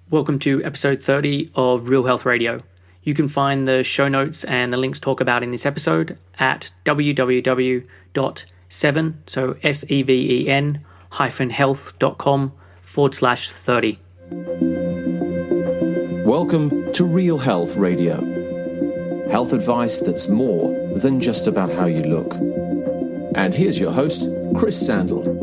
Welcome to episode 30 of Real Health Radio. You can find the show notes and the links talk about in this episode at www.7, so S-E-V-E-N, health.com/30. Welcome to Real Health Radio. Health advice that's more than just about how you look. And here's your host, Chris Sandel.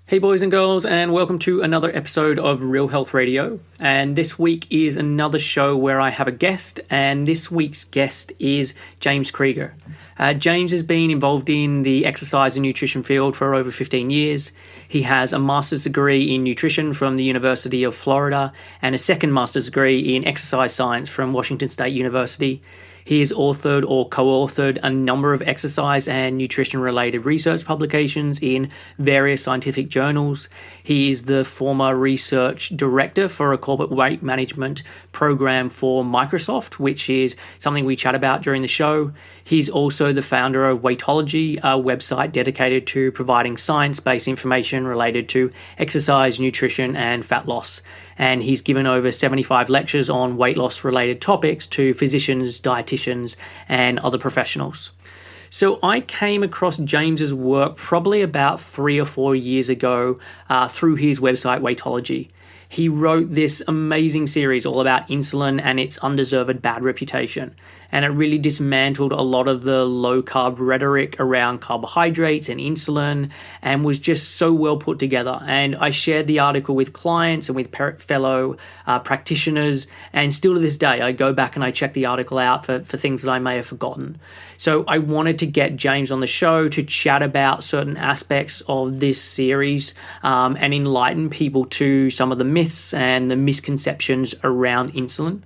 Hey boys and girls, and welcome to another episode of Real Health Radio. And this week is another show where I have a guest, and this week's guest is James Krieger. James has been involved in the exercise and nutrition field for over 15 years. He has a master's degree in nutrition from the University of Florida and a second master's degree in exercise science from Washington State University. He has authored or co-authored a number of exercise and nutrition-related research publications in various scientific journals. He is the former research director for a corporate weight management program for Microsoft, which is something we chat about during the show. He's also the founder of Weightology, a website dedicated to providing science-based information related to exercise, nutrition, and fat loss. And he's given over 75 lectures on weight loss related topics to physicians, dietitians, and other professionals. So I came across James's work probably about 3 or 4 years ago through his website, Weightology. He wrote this amazing series all about insulin and its undeserved bad reputation. And it really dismantled a lot of the low-carb rhetoric around carbohydrates and insulin and was just so well put together. And I shared the article with clients and with fellow practitioners. And still to this day, I go back and I check the article out for things that I may have forgotten. So I wanted to get James on the show to chat about certain aspects of this series and enlighten people to some of the myths and the misconceptions around insulin.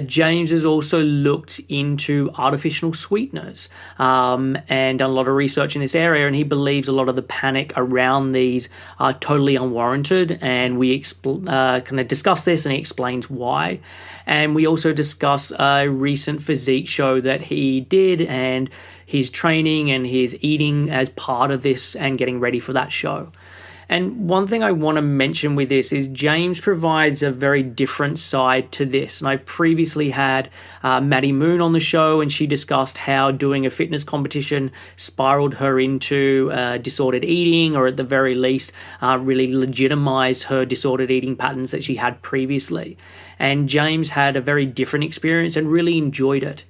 James has also looked into artificial sweeteners and done a lot of research in this area, and he believes a lot of the panic around these are totally unwarranted, and we kind of discuss this, and he explains why. And we also discuss a recent physique show that he did and his training and his eating as part of this and getting ready for that show. And one thing I want to mention with this is James provides a very different side to this. And I previously had Maddie Moon on the show, and she discussed how doing a fitness competition spiraled her into disordered eating, or at the very least, really legitimized her disordered eating patterns that she had previously. And James had a very different experience and really enjoyed it.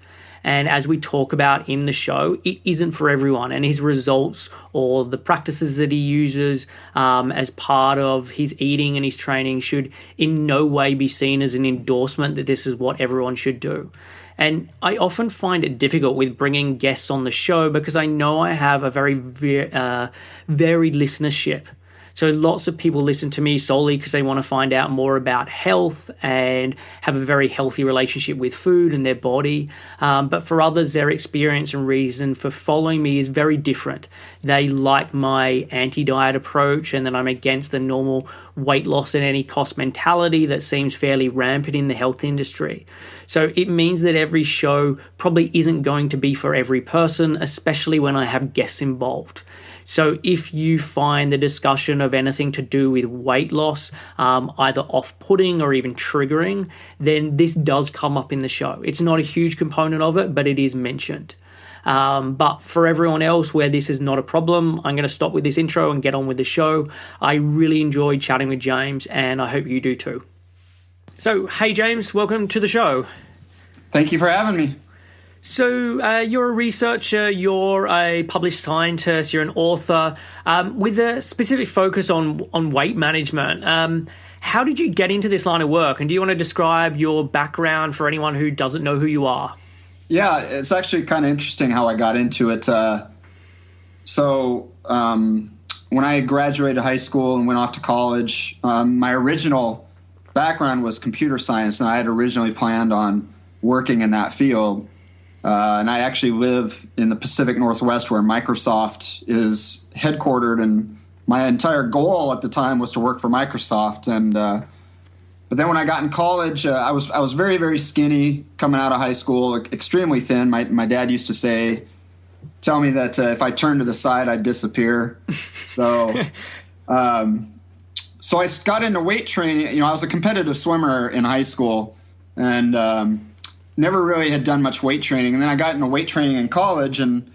And as we talk about in the show, it isn't for everyone. And his results or the practices that he uses as part of his eating and his training should in no way be seen as an endorsement that this is what everyone should do. And I often find it difficult with bringing guests on the show because I know I have a very varied listenership. So lots of people listen to me solely because they want to find out more about health and have a very healthy relationship with food and their body. But for others, their experience and reason for following me is very different. They like my anti-diet approach and that I'm against the normal weight loss at any cost mentality that seems fairly rampant in the health industry. So it means that every show probably isn't going to be for every person, especially when I have guests involved. So if you find the discussion of anything to do with weight loss either off-putting or even triggering, then this does come up in the show. It's not a huge component of it, but it is mentioned. But for everyone else where this is not a problem, I'm going to stop with this intro and get on with the show. I really enjoyed chatting with James, and I hope you do too. So, hey James, welcome to the show. Thank you for having me. So you're a researcher, you're a published scientist, you're an author with a specific focus on weight management. How did you get into this line of work? And do you want to describe your background for anyone who doesn't know who you are? Yeah, it's actually kind of interesting how I got into it. When I graduated high school and went off to college, my original background was computer science, and I had originally planned on working in that field. And I actually live in the Pacific Northwest where Microsoft is headquartered, and my entire goal at the time was to work for Microsoft. But then when I got in college, I was very, very skinny coming out of high school, extremely thin. My dad used to say, tell me that if I turned to the side, I'd disappear. So, so I got into weight training. I was a competitive swimmer in high school, and never really had done much weight training. And then I got into weight training in college, and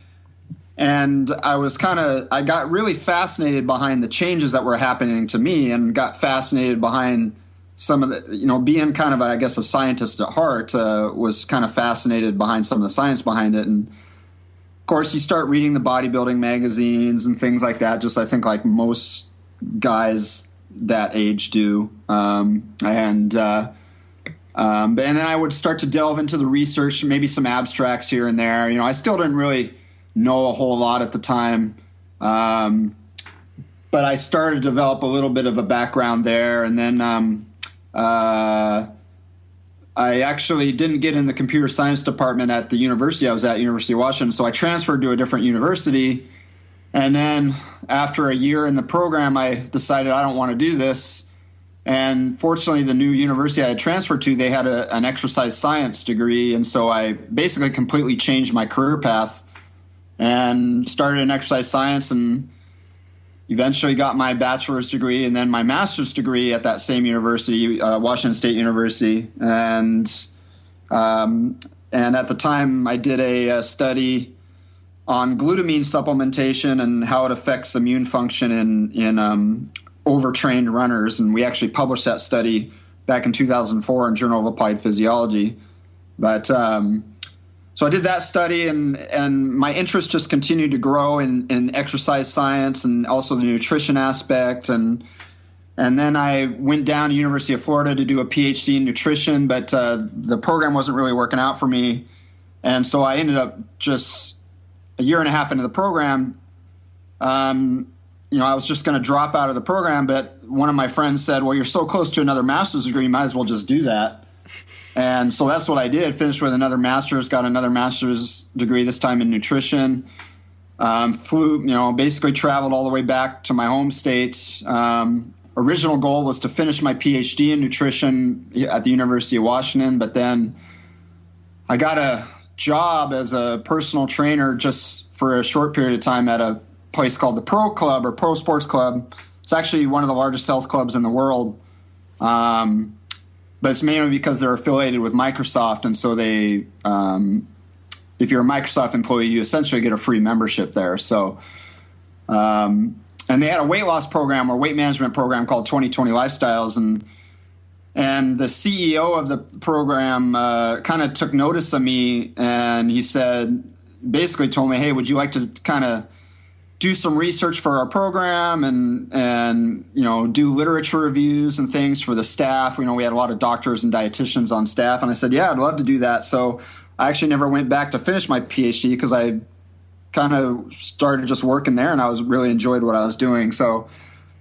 I got really fascinated behind the changes that were happening to me, and got fascinated behind some of the, being kind of, I guess, a scientist at heart, was kind of fascinated behind some of the science behind it. And of course, you start reading the bodybuilding magazines and things like that, just I think like most guys that age do. And then I would start to delve into the research, maybe some abstracts here and there. I still didn't really know a whole lot at the time. But I started to develop a little bit of a background there. And then I actually didn't get in the computer science department at the university I was at, University of Washington. So I transferred to a different university. And then after a year in the program, I decided I don't want to do this. And fortunately, the new university I had transferred to, they had an exercise science degree. And so I basically completely changed my career path and started in exercise science, and eventually got my bachelor's degree and then my master's degree at that same university, Washington State University. And at the time, I did a study on glutamine supplementation and how it affects immune function in overtrained runners. And we actually published that study back in 2004 in Journal of Applied Physiology. But so I did that study, and my interest just continued to grow in exercise science and also the nutrition aspect. And then I went down to University of Florida to do a PhD in nutrition, but the program wasn't really working out for me. And so I ended up just a year and a half into the program. I was just going to drop out of the program, but one of my friends said, well, you're so close to another master's degree, you might as well just do that. And so that's what I did. Finished with another master's, got another master's degree, this time in nutrition. Basically traveled all the way back to my home state. Original goal was to finish my PhD in nutrition at the University of Washington, but then I got a job as a personal trainer just for a short period of time at a place called the Pro Club, or Pro Sports Club. It's actually one of the largest health clubs in the world. But it's mainly because they're affiliated with Microsoft, and so they, if you're a Microsoft employee, you essentially get a free membership there. So, and they had a weight loss program or weight management program called 2020 Lifestyles, and the CEO of the program kind of took notice of me, and he basically told me, hey, would you like to kind of do some research for our program and do literature reviews and things for the staff. We had a lot of doctors and dietitians on staff. And I said, yeah, I'd love to do that. So I actually never went back to finish my PhD because I kind of started just working there, and I really enjoyed what I was doing. So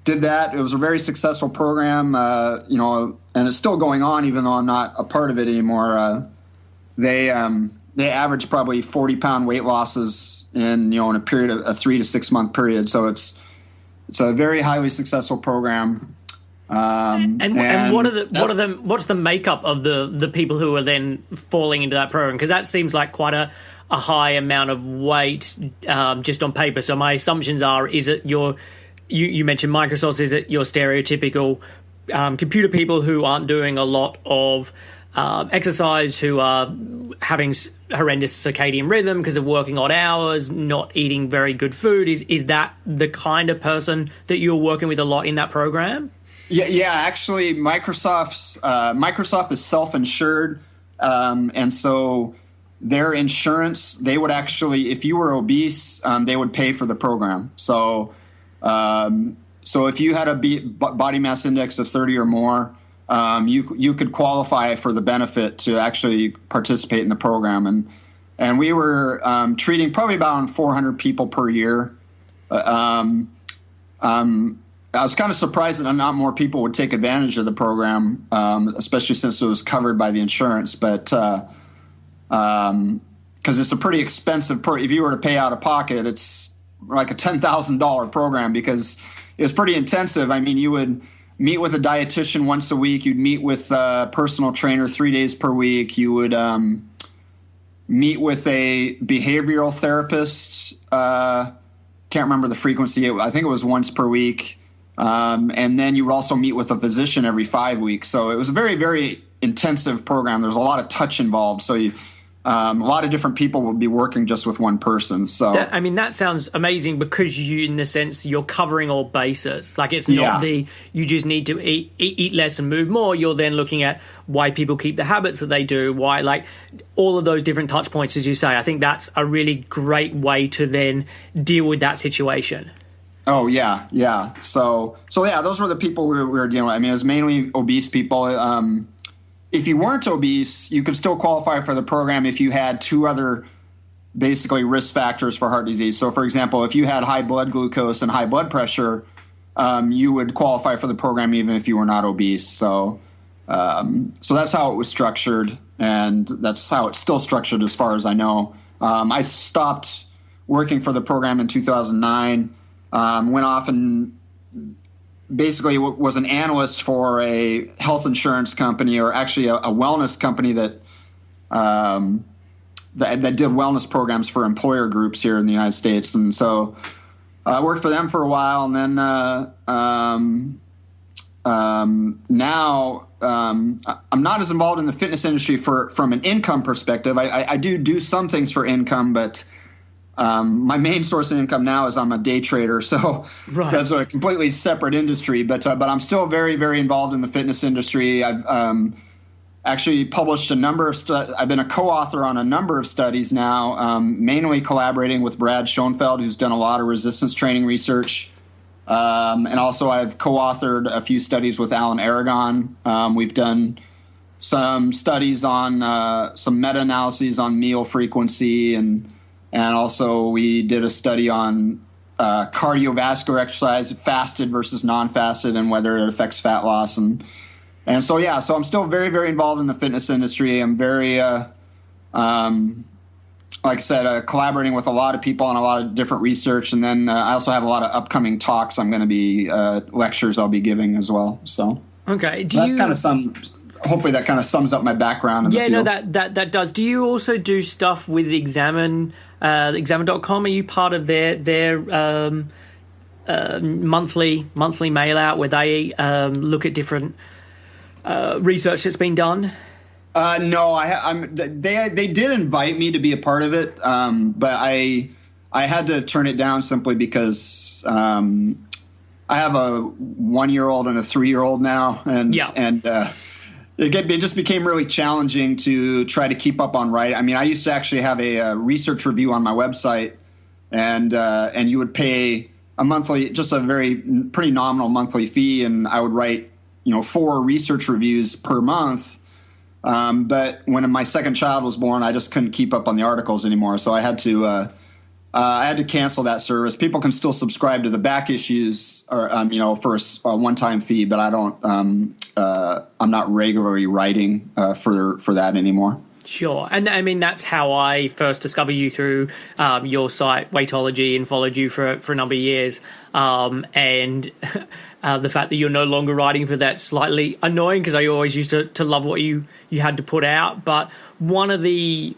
did that. It was a very successful program, and it's still going on even though I'm not a part of it anymore. They average probably 40-pound weight losses in a period of a 3 to 6 month period. So it's a very highly successful program. What's the makeup of the people who are then falling into that program? Because that seems like quite a high amount of weight just on paper. So my assumptions are: is it you mentioned Microsoft? Is it your stereotypical computer people who aren't doing a lot of exercise, who are having horrendous circadian rhythm because of working odd hours, not eating very good food? Is that the kind of person that you're working with a lot in that program? Yeah. Actually, Microsoft is self-insured, and so their insurance, they would actually, if you were obese, they would pay for the program. So if you had a body mass index of 30 or more, you could qualify for the benefit to actually participate in the program. And we were treating probably about 400 people per year. I was kind of surprised that not more people would take advantage of the program, especially since it was covered by the insurance. But because it's a pretty expensive if you were to pay out of pocket, it's like a $10,000 program because it was pretty intensive. I mean, you would meet with a dietitian once a week. You'd meet with a personal trainer 3 days per week. You would meet with a behavioral therapist. Can't remember the frequency. I think it was once per week. And then you would also meet with a physician every 5 weeks. So it was a very, very intensive program. There's a lot of touch involved. So a lot of different people would be working just with one person. So that sounds amazing, because you, in the sense, you're covering all bases. Like, it's not you just need to eat less and move more. You're then looking at why people keep the habits that they do, why, like, all of those different touch points, as you say. I think that's a really great way to then deal with that situation. Oh, yeah. So yeah, those were the people we were dealing with. I mean, it was mainly obese people. If you weren't obese, you could still qualify for the program if you had two other basically risk factors for heart disease. So, for example, if you had high blood glucose and high blood pressure, you would qualify for the program even if you were not obese. So that's how it was structured, and that's how it's still structured as far as I know. I stopped working for the program in 2009, went off and basically was an analyst for a health insurance company, or actually a wellness company that did wellness programs for employer groups here in the United States. And so I worked for them for a while, and then now I'm not as involved in the fitness industry from an income perspective. I do some things for income, but my main source of income now is I'm a day trader, so that's a completely separate industry. But I'm still very, very involved in the fitness industry. I've actually published a number of I've been a co-author on a number of studies now, mainly collaborating with Brad Schoenfeld, who's done a lot of resistance training research. And also I've co-authored a few studies with Alan Aragon. We've done some studies on some meta-analyses on meal frequency, and also we did a study on cardiovascular exercise, fasted versus non-fasted, and whether it affects fat loss. And so, yeah, so I'm still very, very involved in the fitness industry. I'm very, like I said, collaborating with a lot of people on a lot of different research. And then I also have a lot of upcoming talks I'm going to be, lectures I'll be giving as well. So, okay. So that's kind of hopefully that kind of sums up my background in the field. No, that does. Do you also do stuff with Examine, Examine.com? Are you part of their monthly mail out where they look at different research that's been done? No, they did invite me to be a part of it, but I had to turn it down simply because I have a 1-year-old and a 3-year-old now, and it just became really challenging to try to keep up on writing. I mean, I used to actually have a research review on my website, and you would pay a monthly, just a pretty nominal monthly fee, and I would write 4 research reviews per month. But when my second child was born, I just couldn't keep up on the articles anymore, so I had to cancel that service. People can still subscribe to the back issues, or for a one-time fee, but I don't. I'm not regularly writing for that anymore. Sure, and I mean that's how I first discovered you, through your site Weightology, and followed you for a number of years. And the fact that you're no longer writing for that, slightly annoying, because I always used to love what you had to put out. But one of the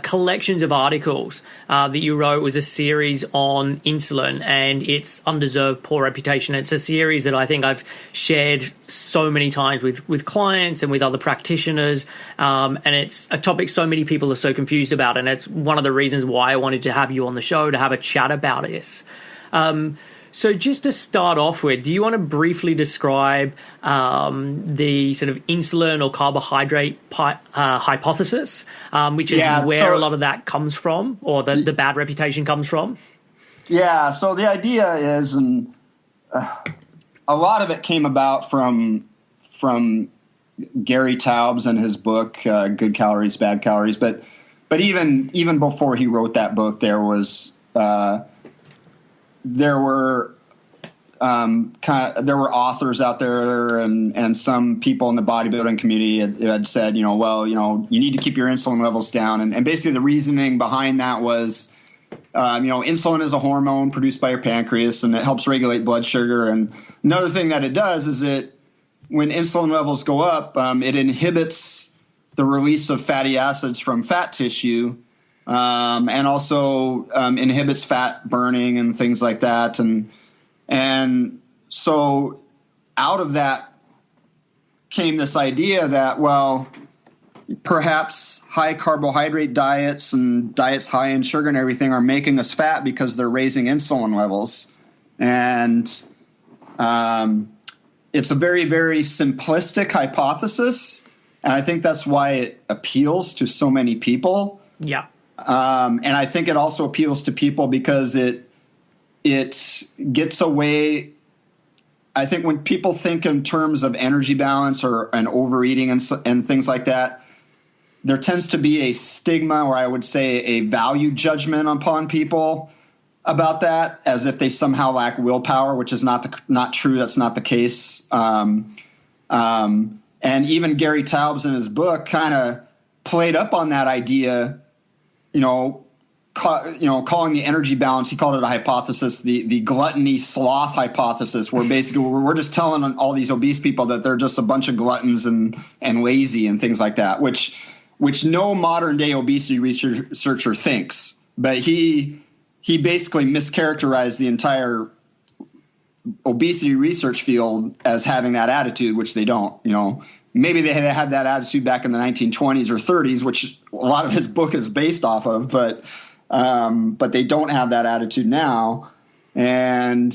collections of articles that you wrote was a series on insulin and its undeserved poor reputation. It's a series that I think I've shared so many times with clients and with other practitioners, and it's a topic so many people are so confused about, and it's one of the reasons why I wanted to have you on the show to have a chat about this. So just to start off with, do you want to briefly describe the sort of insulin or carbohydrate hypothesis, which is where a lot of that comes from, or the bad reputation comes from? Yeah, so the idea is, and a lot of it came about from Gary Taubes and his book, Good Calories, Bad Calories. But even before he wrote that book, there were authors out there, and some people in the bodybuilding community had said, you need to keep your insulin levels down. And basically the reasoning behind that was, insulin is a hormone produced by your pancreas, and it helps regulate blood sugar. And another thing that it does is when insulin levels go up, it inhibits the release of fatty acids from fat tissue, and also inhibits fat burning and things like that. And so out of that came this idea that, well, perhaps high carbohydrate diets and diets high in sugar and everything are making us fat because they're raising insulin levels. And it's a very, very simplistic hypothesis. And I think that's why it appeals to so many people. Yeah. And I think it also appeals to people because it gets away. I think when people think in terms of energy balance and overeating and things like that, there tends to be a stigma, or I would say a value judgment upon people about that, as if they somehow lack willpower, which is not true. That's not the case. And even Gary Taubes in his book kind of played up on that idea, calling the energy balance, he called it a hypothesis, the gluttony sloth hypothesis, where basically we're just telling all these obese people that they're just a bunch of gluttons and lazy and things like that, which no modern day obesity researcher thinks. But he basically mischaracterized the entire obesity research field as having that attitude, which they don't. Maybe they had that attitude back in the 1920s or 30s, which a lot of his book is based off of, but they don't have that attitude now. And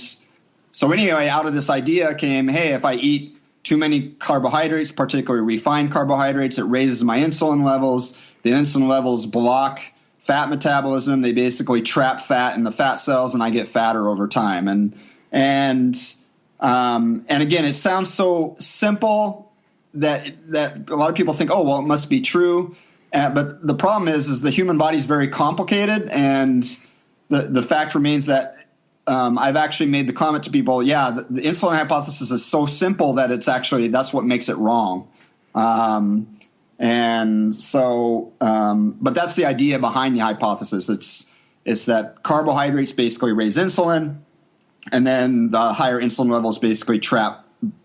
so anyway, out of this idea came, hey, if I eat too many carbohydrates, particularly refined carbohydrates, it raises my insulin levels. The insulin levels block fat metabolism. They basically trap fat in the fat cells, and I get fatter over time. And again, it sounds so simple that a lot of people think, oh, well, it must be true. But the problem is the human body is very complicated, and the fact remains that I've actually made the comment to people, the insulin hypothesis is so simple that that's what makes it wrong. And so, but that's the idea behind the hypothesis. It's that carbohydrates basically raise insulin, and then the higher insulin levels basically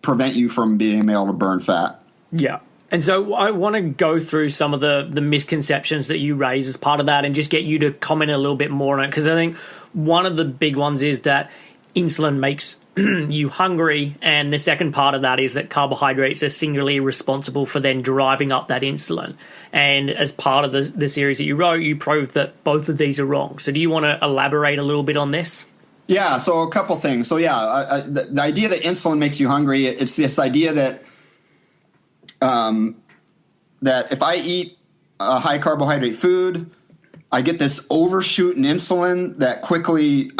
prevent you from being able to burn fat. Yeah. And so I want to go through some of the misconceptions that you raise as part of that and just get you to comment a little bit more on it, because I think one of the big ones is that insulin makes you hungry, and the second part of that is that carbohydrates are singularly responsible for then driving up that insulin. And as part of the series that you wrote, you proved that both of these are wrong. So do you want to elaborate a little bit on this? Yeah, so a couple things. So the idea that insulin makes you hungry, it's this idea that that if I eat a high carbohydrate food, I get this overshoot in insulin that quickly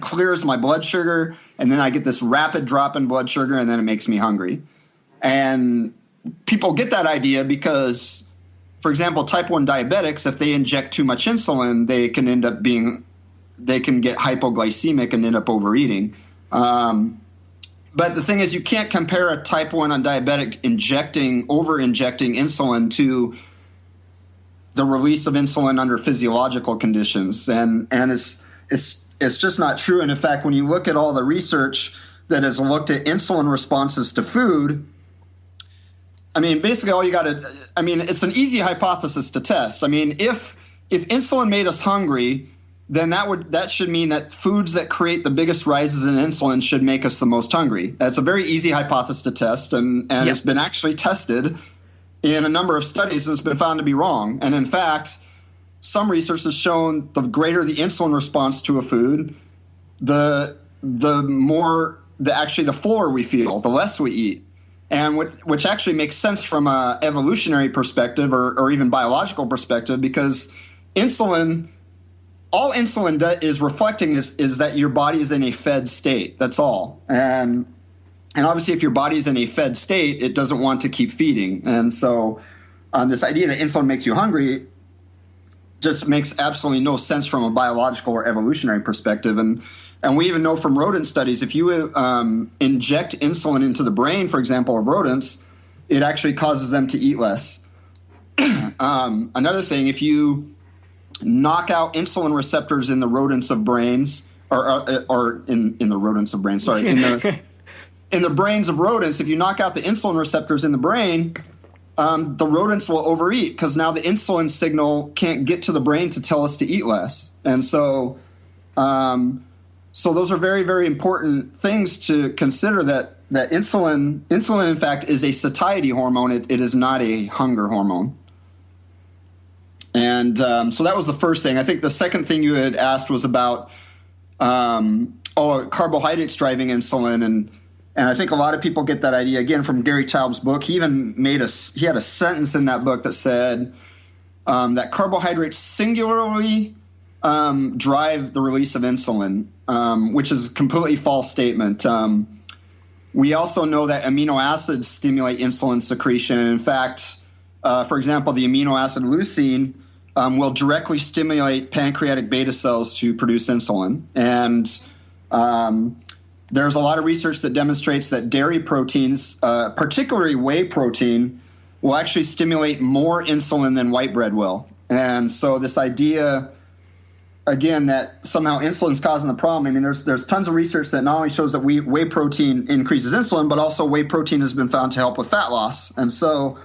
clears my blood sugar, and then I get this rapid drop in blood sugar, and then it makes me hungry. And people get that idea because, for example, type 1 diabetics, if they inject too much insulin, they can get hypoglycemic and end up overeating. But the thing is, you can't compare a type 1 diabetic over-injecting insulin to the release of insulin under physiological conditions. And it's just not true. And in fact, when you look at all the research that has looked at insulin responses to food, basically it's an easy hypothesis to test. If insulin made us hungry, then that should mean that foods that create the biggest rises in insulin should make us the most hungry. That's a very easy hypothesis to test, and Yep. It's been actually tested in a number of studies, and it's been found to be wrong. And in fact, some research has shown the greater the insulin response to a food, the fuller we feel, the less we eat. And which actually makes sense from an evolutionary perspective or even biological perspective, because all insulin is reflecting is that your body is in a fed state. That's all. And obviously, if your body is in a fed state, it doesn't want to keep feeding. And so this idea that insulin makes you hungry just makes absolutely no sense from a biological or evolutionary perspective. And we even know from rodent studies, if you inject insulin into the brain, for example, of rodents, it actually causes them to eat less. Another thing, if you knock out insulin receptors in the rodents of brains, or in the rodents of brains, sorry, in the brains of rodents, if you knock out the insulin receptors in the brain, the rodents will overeat because now the insulin signal can't get to the brain to tell us to eat less. And so those are very, very important things to consider, that insulin, in fact, is a satiety hormone. It is not a hunger hormone. And so that was the first thing. I think the second thing you had asked was about carbohydrates driving insulin. And I think a lot of people get that idea, again, from Gary Taub's book. He even he had a sentence in that book that said that carbohydrates singularly drive the release of insulin, which is a completely false statement. We also know that amino acids stimulate insulin secretion. And in fact, for example, the amino acid leucine will directly stimulate pancreatic beta cells to produce insulin. And there's a lot of research that demonstrates that dairy proteins, particularly whey protein, will actually stimulate more insulin than white bread will. And so this idea, again, that somehow insulin's causing the problem. I mean, there's tons of research that not only shows that whey protein increases insulin, but also whey protein has been found to help with fat loss. And so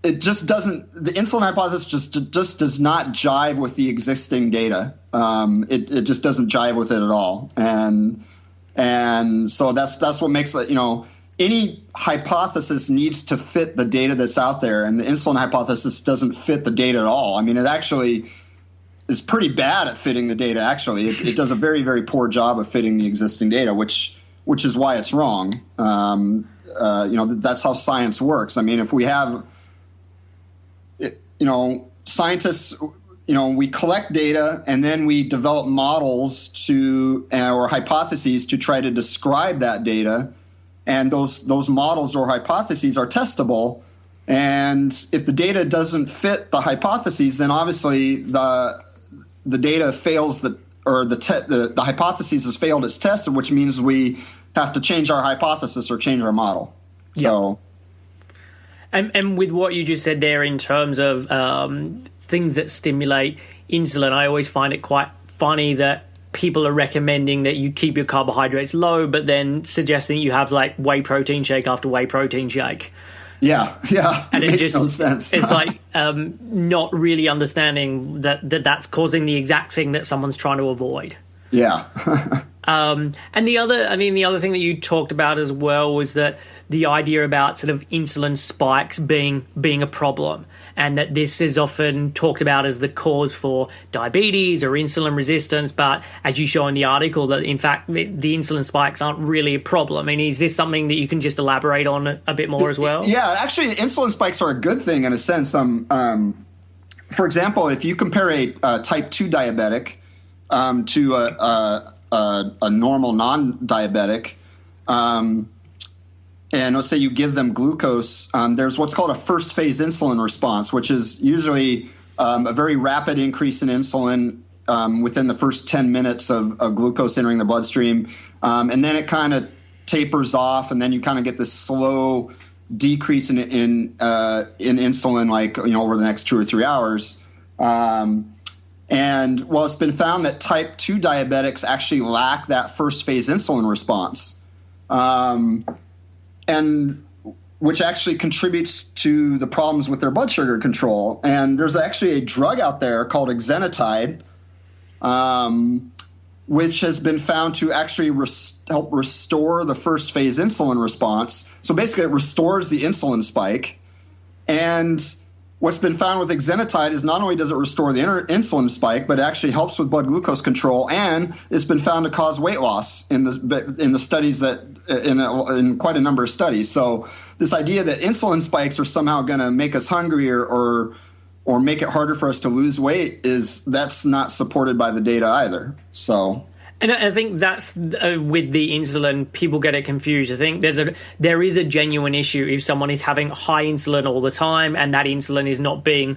it just doesn't, the insulin hypothesis just does not jive with the existing data. It just doesn't jive with it at all. And so that's what makes it, any hypothesis needs to fit the data that's out there, and the insulin hypothesis doesn't fit the data at all. I mean, it actually is pretty bad at fitting the data, actually. It does a very, very poor job of fitting the existing data, which is why it's wrong. That's how science works. I mean, if we have, scientists, we collect data and then we develop models or hypotheses to try to describe that data. And those models or hypotheses are testable. And if the data doesn't fit the hypotheses, then obviously the data fails, the hypothesis has failed its test, which means we have to change our hypothesis or change our model. So, and with what you just said there in terms of things that stimulate insulin, I always find it quite funny that people are recommending that you keep your carbohydrates low, but then suggesting you have like whey protein shake after whey protein shake. Yeah, and it makes no sense. It's like not really understanding that's causing the exact thing that someone's trying to avoid. Yeah. And the other thing that you talked about as well was that the idea about sort of insulin spikes being a problem, and that this is often talked about as the cause for diabetes or insulin resistance. But as you show in the article, that in fact the insulin spikes aren't really a problem. I mean, is this something that you can just elaborate on a bit more as well? Yeah, actually, insulin spikes are a good thing in a sense. For example, if you compare a type 2 diabetic to a normal non-diabetic, and let's say you give them glucose, there's what's called a first phase insulin response, which is usually a very rapid increase in insulin within the first 10 minutes of glucose entering the bloodstream. And then it kind of tapers off, and then you kind of get this slow decrease in insulin, like, over the next 2 or 3 hours. And well, it's been found that type 2 diabetics actually lack that first phase insulin response, and which actually contributes to the problems with their blood sugar control. And there's actually a drug out there called exenatide, which has been found to actually help restore the first phase insulin response. So basically it restores the insulin spike. And what's been found with exenatide is not only does it restore the insulin spike, but it actually helps with blood glucose control, and it's been found to cause weight loss in the studies that in quite a number of studies. So this idea that insulin spikes are somehow going to make us hungrier or make it harder for us to lose weight that's not supported by the data either. So. And I think that's with the insulin, people get it confused. I think there is a genuine issue if someone is having high insulin all the time and that insulin is not being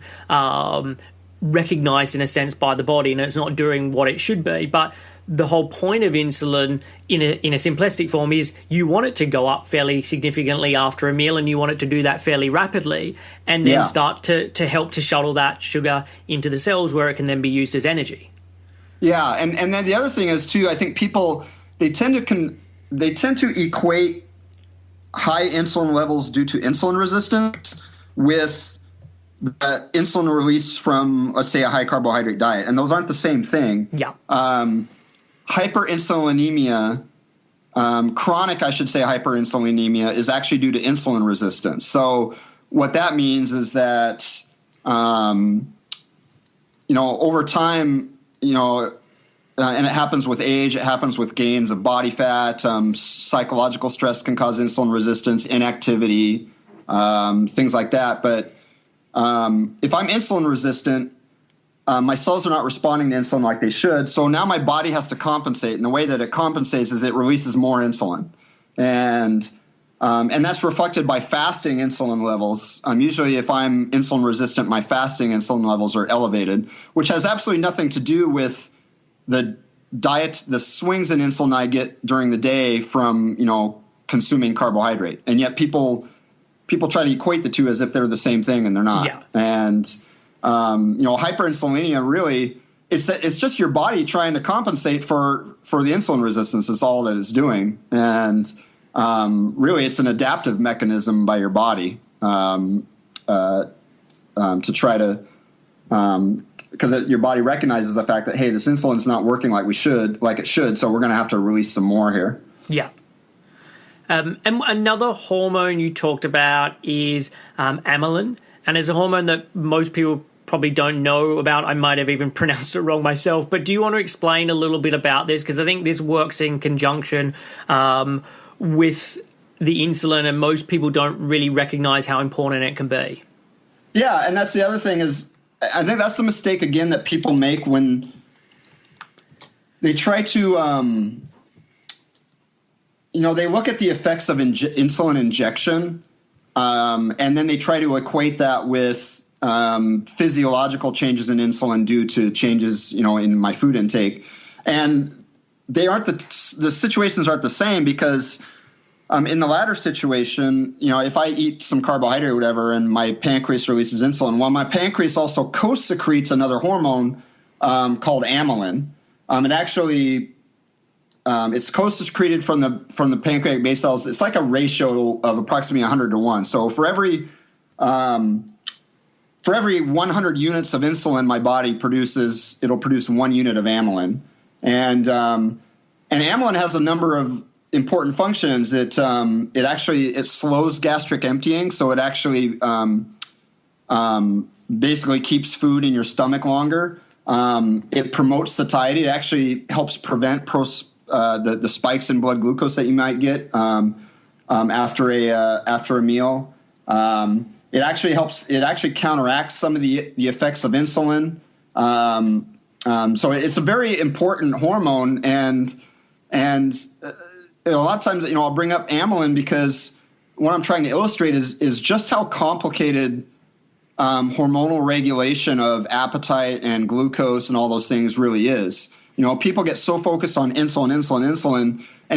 recognized in a sense by the body, and it's not doing what it should be. But the whole point of insulin in a simplistic form is you want it to go up fairly significantly after a meal, and you want it to do that fairly rapidly, and then start to help to shuttle that sugar into the cells where it can then be used as energy. Yeah, and then the other thing is too, I think people they tend to equate high insulin levels due to insulin resistance with the insulin release from, let's say, a high carbohydrate diet. And those aren't the same thing. Yeah. Hyperinsulinemia, chronic, I should say, hyperinsulinemia is actually due to insulin resistance. So what that means is that, over time, and it happens with age, it happens with gains of body fat, psychological stress can cause insulin resistance, inactivity, things like that. But if I'm insulin resistant, my cells are not responding to insulin like they should. So now my body has to compensate. And the way that it compensates is it releases more insulin. And that's reflected by fasting insulin levels. Usually if I'm insulin resistant, my fasting insulin levels are elevated, which has absolutely nothing to do with the diet, the swings in insulin I get during the day from, consuming carbohydrate. And yet people try to equate the two as if they're the same thing, and they're not. Yeah. And, hyperinsulinemia really, it's just your body trying to compensate for the insulin resistance is all that it's doing. And really it's an adaptive mechanism by your body to try to because your body recognizes the fact that, hey, this insulin's not working like it should, so we're going to have to release some more here. Yeah. And another hormone you talked about is amylin, and it's a hormone that most people probably don't know about. I might have even pronounced it wrong myself, but do you want to explain a little bit about this? Because I think this works in conjunction with the insulin, and most people don't really recognize how important it can be. Yeah, and that's the other thing is, I think that's the mistake, again, that people make when they try to, they look at the effects of insulin injection, and then they try to equate that with physiological changes in insulin due to changes, in my food intake. And they aren't the situations aren't the same because in the latter situation, if I eat some carbohydrate or whatever and my pancreas releases insulin, well, my pancreas also co-secretes another hormone called amylin. It actually it's co-secreted from the pancreatic beta cells. It's like a ratio of approximately 100 to 1. So for every 100 units of insulin my body produces, it'll produce 1 unit of amylin. And amylin has a number of important functions. It slows gastric emptying, so it actually basically keeps food in your stomach longer. It promotes satiety. It actually helps prevent the spikes in blood glucose that you might get after a meal. It actually helps. It actually counteracts some of the effects of insulin. So it's a very important hormone, and a lot of times, I'll bring up amylin because what I'm trying to illustrate is just how complicated hormonal regulation of appetite and glucose and all those things really is. People get so focused on insulin, and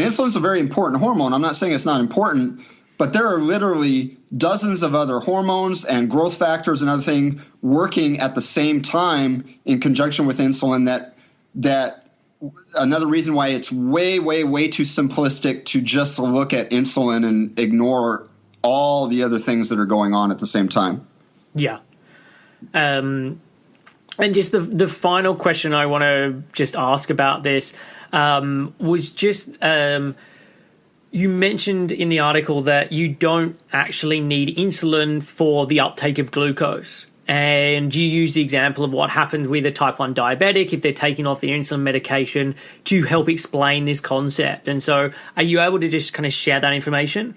insulin is a very important hormone. I'm not saying it's not important, but there are literally dozens of other hormones and growth factors and other things working at the same time in conjunction with insulin that another reason why it's way, way, way too simplistic to just look at insulin and ignore all the other things that are going on at the same time. Yeah. And just the final question I want to just ask about this was just you mentioned in the article that you don't actually need insulin for the uptake of glucose. And you use the example of what happens with a type 1 diabetic if they're taking off the insulin medication to help explain this concept. And so are you able to just kind of share that information?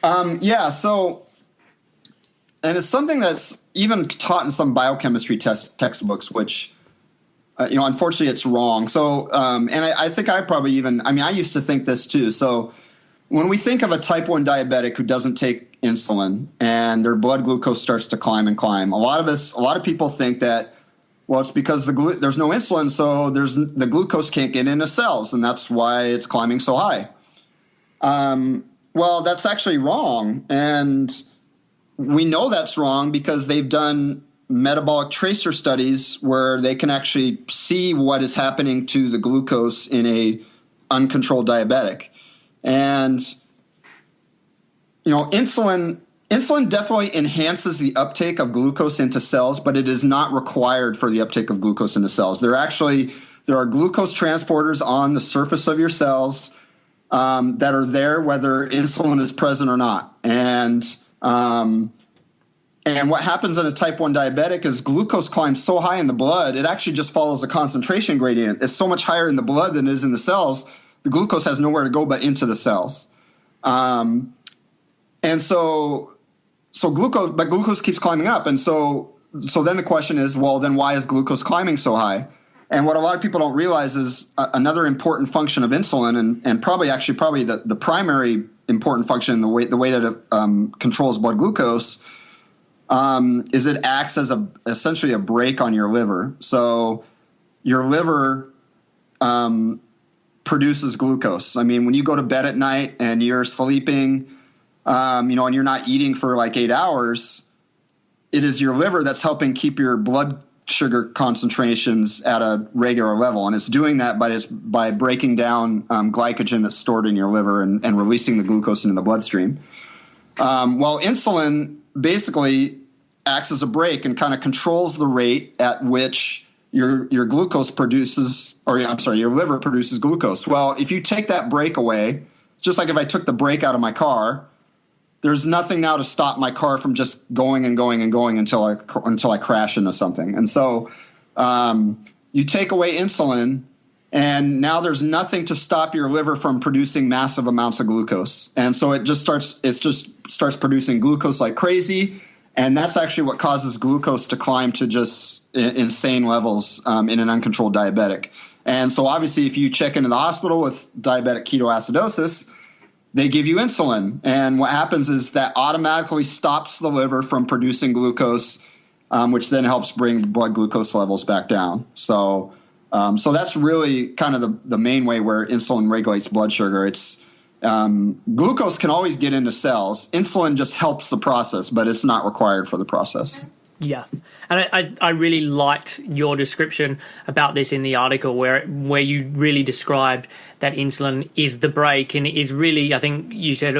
Yeah. So, and it's something that's even taught in some biochemistry textbooks, which, unfortunately it's wrong. So, and I think I used to think this too. So when we think of a type 1 diabetic who doesn't take insulin and their blood glucose starts to climb, a lot of people think that, well, it's because there's no insulin, so the glucose can't get into cells, and that's why it's climbing so high. Well, that's actually wrong, and we know that's wrong because they've done metabolic tracer studies where they can actually see what is happening to the glucose in a uncontrolled diabetic. And insulin definitely enhances the uptake of glucose into cells, but it is not required for the uptake of glucose into cells. There are glucose transporters on the surface of your cells that are there whether insulin is present or not. And what happens in a type 1 diabetic is glucose climbs so high in the blood, it actually just follows a concentration gradient. It's so much higher in the blood than it is in the cells. The glucose has nowhere to go but into the cells. Glucose keeps climbing up. And so then the question is, well, then why is glucose climbing so high? And what a lot of people don't realize is another important function of insulin, and probably the primary important function in the way that it controls blood glucose, is it acts as essentially a brake on your liver. So your liver produces glucose. I mean, when you go to bed at night and you're sleeping, and you're not eating for like 8 hours, it is your liver that's helping keep your blood sugar concentrations at a regular level. And it's doing that by breaking down glycogen that's stored in your liver and releasing the glucose into the bloodstream. Well, insulin basically acts as a brake and kind of controls the rate at which your glucose produces, your liver produces glucose. Well, if you take that brake away, just like if I took the brake out of my car, there's nothing now to stop my car from just going and going and going until I crash into something. And so you take away insulin, and now there's nothing to stop your liver from producing massive amounts of glucose. And so it just starts producing glucose like crazy, and that's actually what causes glucose to climb to just insane levels in an uncontrolled diabetic. And so obviously if you check into the hospital with diabetic ketoacidosis, they give you insulin, and what happens is that automatically stops the liver from producing glucose, which then helps bring blood glucose levels back down. So that's really kind of the main way where insulin regulates blood sugar. It's glucose can always get into cells. Insulin just helps the process, but it's not required for the process. Yeah. And I really liked your description about this in the article where you really described that insulin is the brake, and it is really, I think you said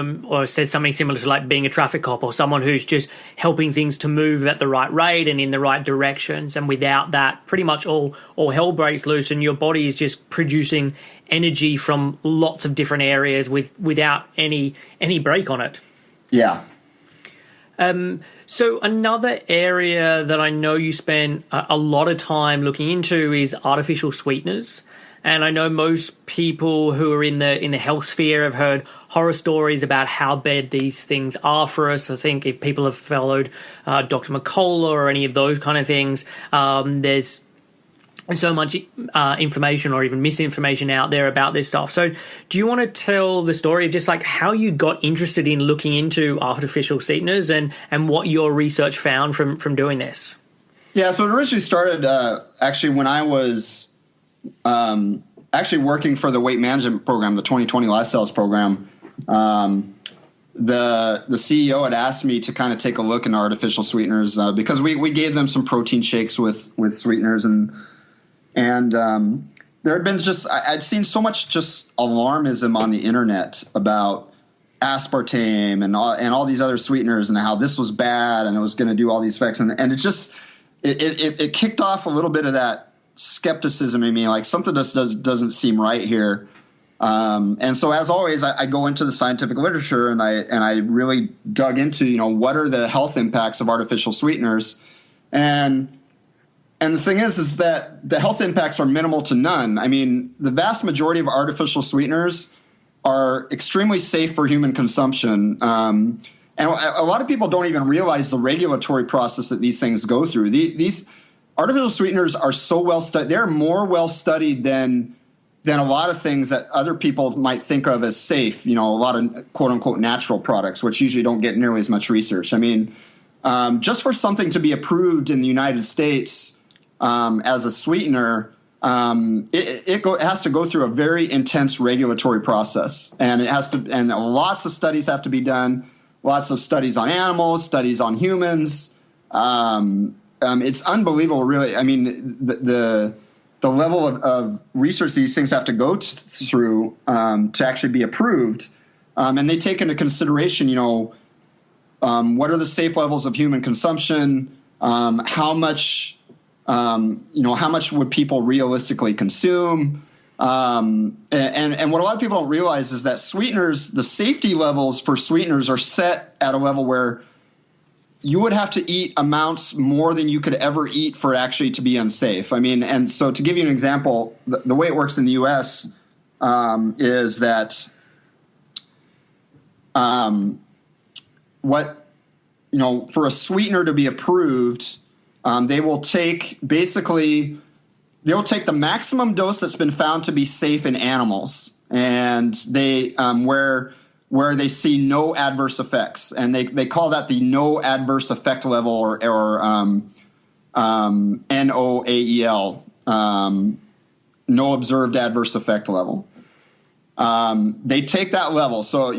something similar to like being a traffic cop or someone who's just helping things to move at the right rate and in the right directions. And without that, pretty much all hell breaks loose, and your body is just producing energy from lots of different areas without any brake on it. Yeah. So another area that I know you spend a lot of time looking into is artificial sweeteners. And I know most people who are in the health sphere have heard horror stories about how bad these things are for us. I think if people have followed Dr. McCullough or any of those kind of things, there's so much information or even misinformation out there about this stuff. So do you want to tell the story of just like how you got interested in looking into artificial sweeteners and what your research found from doing this? Yeah, so it originally started actually when I was actually working for the weight management program, the 2020 Lifestyles program. The CEO had asked me to kind of take a look into artificial sweeteners because we gave them some protein shakes with sweeteners, and there had been I'd seen so much just alarmism on the internet about aspartame and all these other sweeteners and how this was bad and it was going to do all these effects, and it kicked off a little bit of that skepticism in me, like something just doesn't seem right here. And so as always, I go into the scientific literature and I really dug into, what are the health impacts of artificial sweeteners, and the thing is that the health impacts are minimal to none. I mean, the vast majority of artificial sweeteners are extremely safe for human consumption. And a lot of people don't even realize the regulatory process that these things go through. These artificial sweeteners are so well studied. They're more well studied than a lot of things that other people might think of as safe. A lot of quote unquote natural products, which usually don't get nearly as much research. I mean, just for something to be approved in the United States as a sweetener, it has to go through a very intense regulatory process, and lots of studies have to be done. Lots of studies on animals, studies on humans. It's unbelievable, really. I mean, the level of research these things have to go through to actually be approved And they take into consideration, what are the safe levels of human consumption? How much would people realistically consume? And what a lot of people don't realize is that sweeteners, the safety levels for sweeteners are set at a level where you would have to eat amounts more than you could ever eat for actually to be unsafe. I mean, and so to give you an example, the way it works in the U.S. Is that for a sweetener to be approved, they will take the maximum dose that's been found to be safe in animals, and they where they see no adverse effects, and they call that the no adverse effect level, or NOAEL, no observed adverse effect level. They take that level, so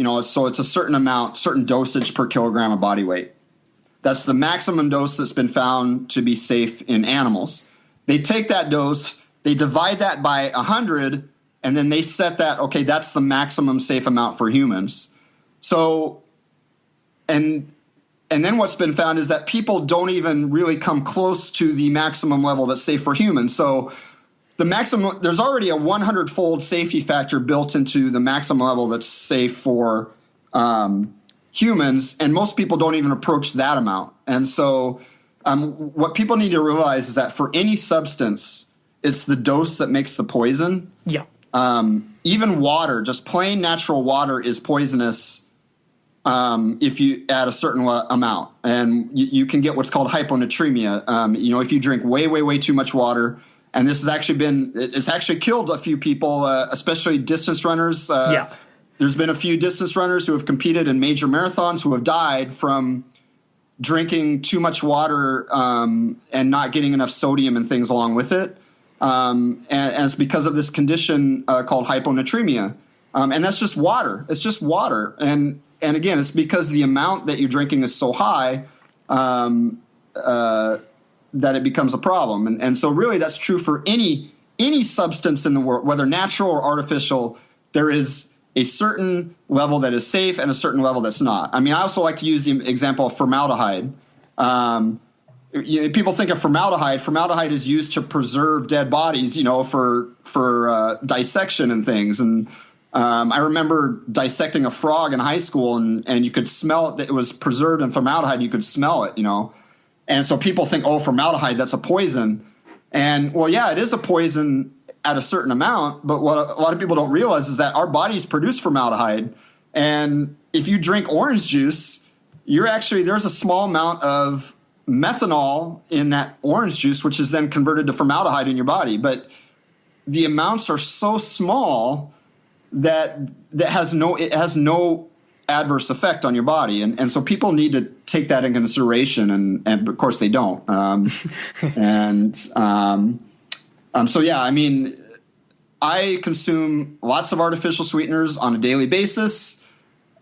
it's a certain amount, certain dosage per kilogram of body weight. That's the maximum dose that's been found to be safe in animals. They take that dose, they divide that by 100, and then they set that, okay, that's the maximum safe amount for humans. So, and then what's been found is that people don't even really come close to the maximum level that's safe for humans. So the maximum, there's already a 100-fold safety factor built into the maximum level that's safe for humans, and most people don't even approach that amount. And so what people need to realize is that for any substance, it's the dose that makes the poison. Yeah. Even water, just plain natural water, is poisonous if you add a certain amount. And you can get what's called hyponatremia. If you drink way, way, way too much water. And this has actually killed a few people, especially distance runners. There's been a few distance runners who have competed in major marathons who have died from drinking too much water and not getting enough sodium and things along with it. And it's because of this condition called hyponatremia. And that's just water. It's just water. And again, it's because the amount that you're drinking is so high that it becomes a problem. And so really that's true for any substance in the world, whether natural or artificial. There is a certain level that is safe and a certain level that's not. I mean, I also like to use the example of formaldehyde. People think of formaldehyde. Formaldehyde is used to preserve dead bodies, for dissection and things. And I remember dissecting a frog in high school, and you could smell it. That it was preserved in formaldehyde. You could smell it, And so people think, oh, formaldehyde, that's a poison. And, well, yeah, it is a poison at a certain amount. But what a lot of people don't realize is that our bodies produce formaldehyde. And if you drink orange juice, there's a small amount of methanol in that orange juice, which is then converted to formaldehyde in your body. But the amounts are so small that it has no adverse effect on your body. And so people need to take that into consideration. And of course they don't. So yeah, I mean, I consume lots of artificial sweeteners on a daily basis,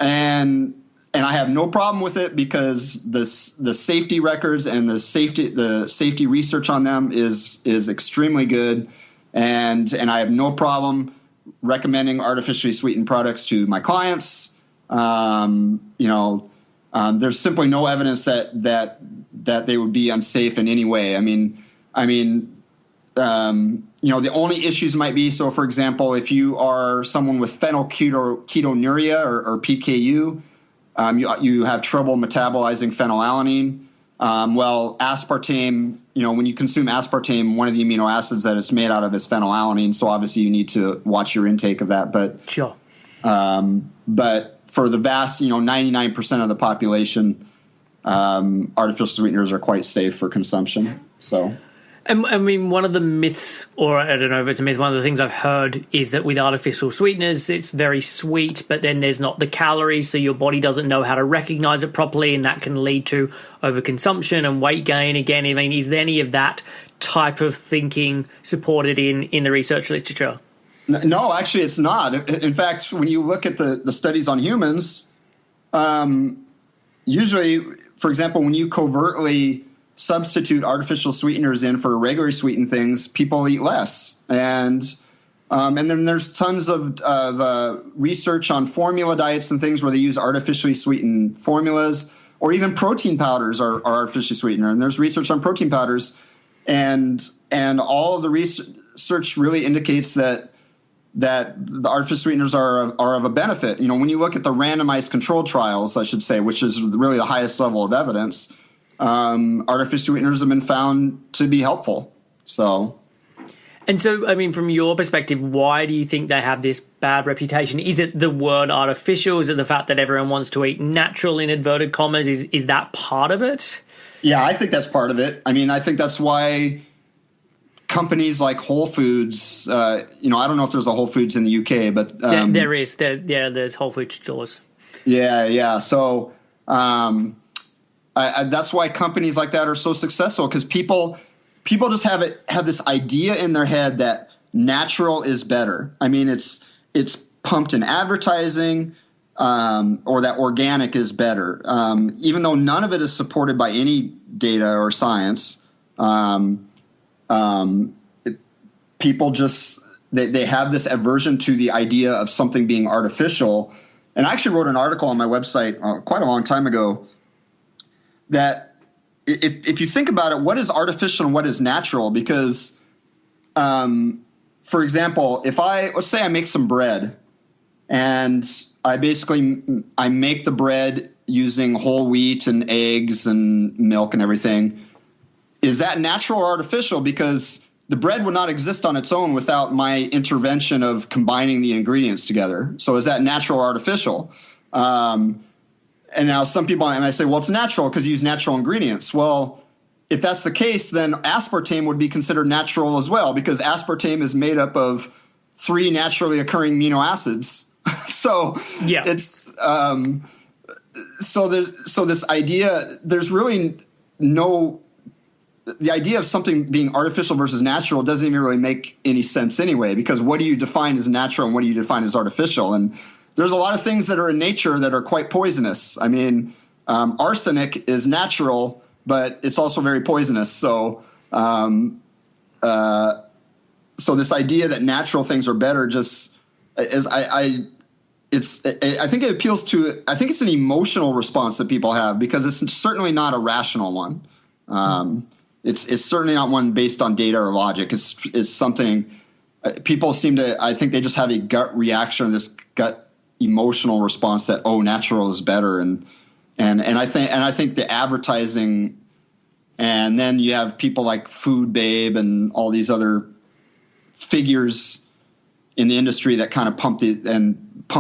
and I have no problem with it because the safety records and the safety research on them is extremely good, and I have no problem recommending artificially sweetened products to my clients. There's simply no evidence that they would be unsafe in any way. The only issues might be, so for example, if you are someone with phenylketonuria or PKU, you have trouble metabolizing phenylalanine. Aspartame, when you consume aspartame, one of the amino acids that it's made out of is phenylalanine. So obviously you need to watch your intake of that. But sure. But for the vast, 99% of the population, artificial sweeteners are quite safe for consumption. So. I mean, one of the myths, or I don't know if it's a myth, one of the things I've heard is that with artificial sweeteners, it's very sweet, but then there's not the calories, so your body doesn't know how to recognize it properly, and that can lead to overconsumption and weight gain. Again, I mean, is there any of that type of thinking supported in the research literature? No, actually, it's not. In fact, when you look at the studies on humans, usually, for example, when you covertly substitute artificial sweeteners in for regularly sweetened things, people eat less. And And then there's tons of research on formula diets and things where they use artificially sweetened formulas, or even protein powders are artificially sweetened. And there's research on protein powders, and all of the research really indicates that the artificial sweeteners are of a benefit. When you look at the randomized controlled trials, I should say, which is really the highest level of evidence, artificial sweeteners have been found to be helpful. And so, I mean, from your perspective, why do you think they have this bad reputation? Is it the word artificial? Is it the fact that everyone wants to eat natural, in inverted commas? Is that part of it? Yeah, I think that's part of it. I mean, I think that's why companies like Whole Foods, I don't know if there's a Whole Foods in the UK, but there is. There's Whole Foods stores. Yeah. So that's why companies like that are so successful, because people just have this idea in their head that natural is better. I mean, it's pumped in advertising, or that organic is better, even though none of it is supported by any data or science. People just they have this aversion to the idea of something being artificial. And I actually wrote an article on my website quite a long time ago that if you think about it, what is artificial and what is natural? Because, for example, let's say I make some bread, and I make the bread using whole wheat and eggs and milk and everything. Is that natural or artificial? Because the bread would not exist on its own without my intervention of combining the ingredients together. So is that natural or artificial? And now some people, and I say, well, it's natural because you use natural ingredients. Well, if that's the case, then aspartame would be considered natural as well, because aspartame is made up of 3 naturally occurring amino acids. So yeah, it's so this idea, there's really no. The idea of something being artificial versus natural doesn't even really make any sense anyway, because what do you define as natural and what do you define as artificial? And there's a lot of things that are in nature that are quite poisonous. I mean, arsenic is natural, but it's also very poisonous. So this idea that natural things are better just is I think it appeals to, I think it's an emotional response that people have, because it's certainly not a rational one. It's certainly not one based on data or logic. It's something people seem to, I think they just have a gut reaction, this gut emotional response that, oh, natural is better. And I think the advertising, and then you have people like Food Babe and all these other figures in the industry that kind of pump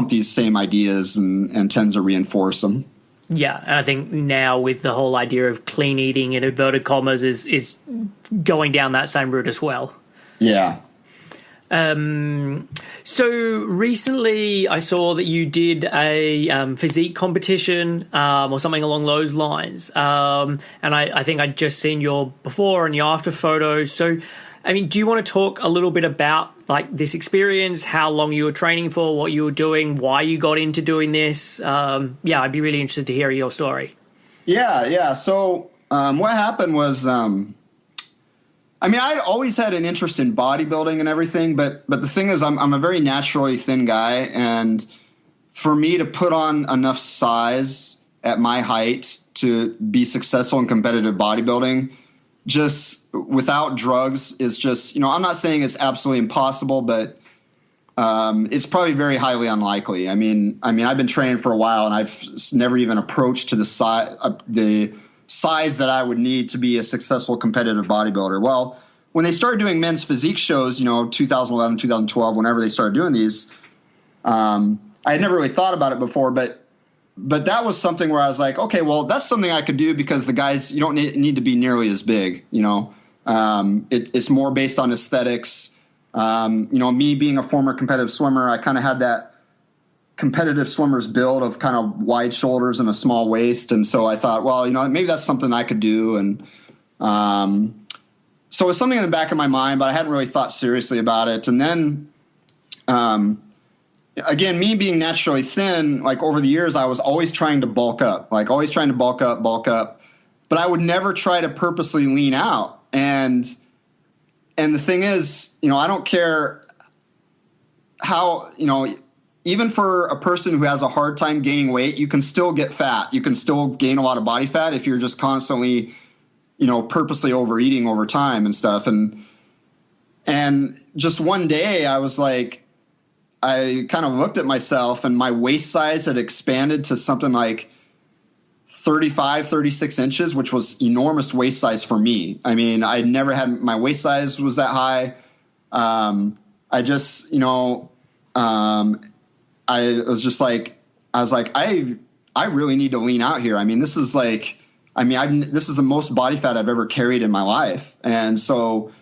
these same ideas and tend to reinforce them. Yeah, and I think now with the whole idea of clean eating in inverted commas is going down that same route as well. Yeah. So recently I saw that you did a physique competition or something along those lines. And I think I'd just seen your before and your after photos. So, I mean, do you want to talk a little bit about like this experience, how long you were training for, what you were doing, why you got into doing this? I'd be really interested to hear your story. Yeah. So what happened was, I'd always had an interest in bodybuilding and everything, but the thing is, I'm a very naturally thin guy, and for me to put on enough size at my height to be successful in competitive bodybuilding, just without drugs, is just, I'm not saying it's absolutely impossible, but it's probably very highly unlikely. I mean, I've been training for a while, and I've never even approached to the size that I would need to be a successful competitive bodybuilder. Well, when they started doing men's physique shows, 2011, 2012, whenever they started doing these, I had never really thought about it before, but that was something where I was like, okay, well, that's something I could do, because the guys, you don't need to be nearly as big, it's more based on aesthetics. Me being a former competitive swimmer, I kind of had that competitive swimmer's build of kind of wide shoulders and a small waist. And so I thought, well, maybe that's something I could do. And so it was something in the back of my mind, but I hadn't really thought seriously about it. And then, again, me being naturally thin, like over the years, I was always trying to bulk up, but I would never try to purposely lean out. And the thing is, I don't care how, even for a person who has a hard time gaining weight, you can still get fat. You can still gain a lot of body fat if you're just constantly, purposely overeating over time and stuff. And just one day I was like, I kind of looked at myself and my waist size had expanded to something like 35, 36 inches, which was enormous waist size for me. I mean, I'd never had, my waist size was that high. I just, I was just like, I really need to lean out here. I mean, this is like, this is the most body fat I've ever carried in my life. And so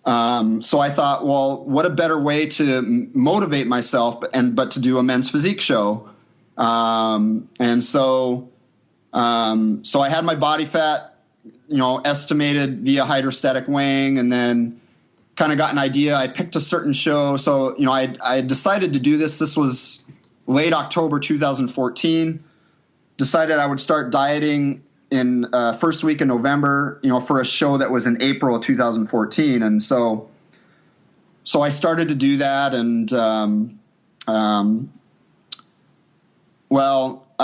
I thought, well, what a better way to motivate myself but to do a men's physique show. So I had my body fat, estimated via hydrostatic weighing, and then kind of got an idea. I picked a certain show. So, I decided to do this. This was late October 2014. Decided I would start dieting in first week in November, for a show that was in April of 2014. And so I started to do that. And,